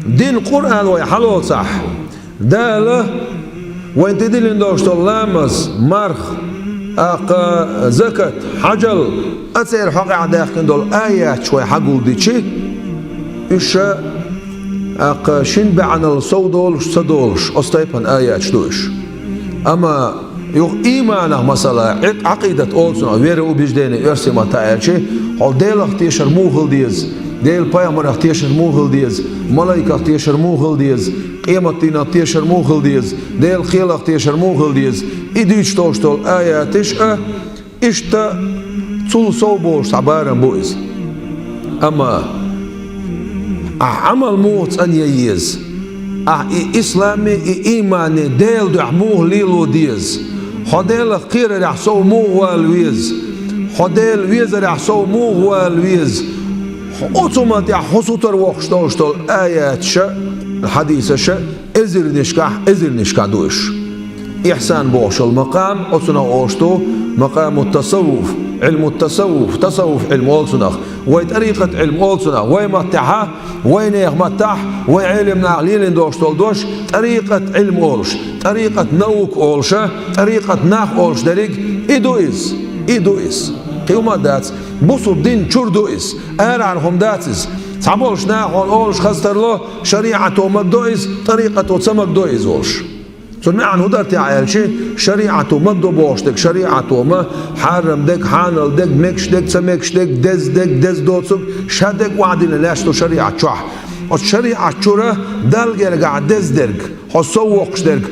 دين قرآن ويحلو صح دالة وين تدلين دوشتو لامس مرخ زكاة حجل أتصير حقا داخل دول آيات شوي حقول ديشي إيش شين بعن الصودولش صدولش أستيبن آيات شدوش أما يو إيمانه مثلا عقيدة أولسنا ويرو بيجديني إرسمة تايشي هل ديل اختيشر موهل ديز ديل بايمر اختيشر موهل ديز ملايكة اختيشر موهل ديز قيمتين اختيشر موهل ديز ديل خيل اختيشر موهل ديز إديش توشتول آياتش إشتا تصول صوبوش عبارة بويز أما عمل موت أن ييز إسلامي إيماني ديل دعموه ليلو ديز خديل خير رحسو موه الويز خديل ويز رحسو موه الويز أوتومات حسوتر وخشتوشتول آيات شا الحديث شا إزر نشكح دوش إحسان بوش المقام أتنا أوشتو مقام التصوف علم التصوف تصوف علم أولسنخ وطريقة علم أولسنخ ويمتحها وينيغمتح وعلم نعليل دوشتول دوش طريقة علم أولش طريقة نوك أولشة طريقة ناخ أولش دريق إدو إس قيوما داتس بوسو الدين شردو إس أرعرهم داتس تعبولش ناخ أولش خستر له شريعة مقدو إس طريقة تسمقدو إس أولش سمعن هدرت عيال شيء شريعته ما دوبوشتك شريعته ما حرم دك حانل دك مكش دك سمكش دك دز دوتسك شدك وعدين لاشتو شريعة شح الشريعة شورة دلجر قاعد دز درك حسوقش درك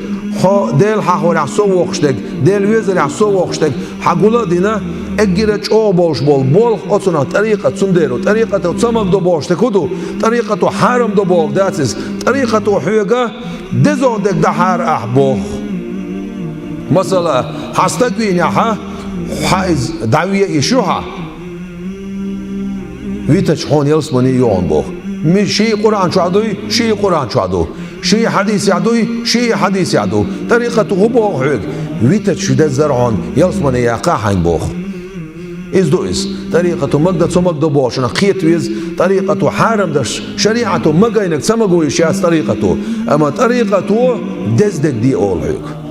ديل حورع سوقش دك ديل ويزرع سوقش دك حقولا دينا اجرت او بوش بول اصلا طريقة سنديرو طريقة تسمك دوبوشتك هدو طريقة حرم دوبوش داتس طريقة حيقة دزو دك دحار أحبوخ مثلا حستقوين ياها حائز دعوية يشوها ويتش حون يلسمني يون بوخ مش شيء قرآن شعدوي شيء قرآن شعدو شيء حديث يعدوي شيء حديث يعدو طريقته بوخ حيق ويتش شدد زرعون يلسمني يقاحين بوخ إزدو إز طريقة مقدة سمقدو بوش نقيت ويز طريقة حارم دش شريعته مقاينك سمقو يشياس طريقته أما طريقته دزدك دي أول حيق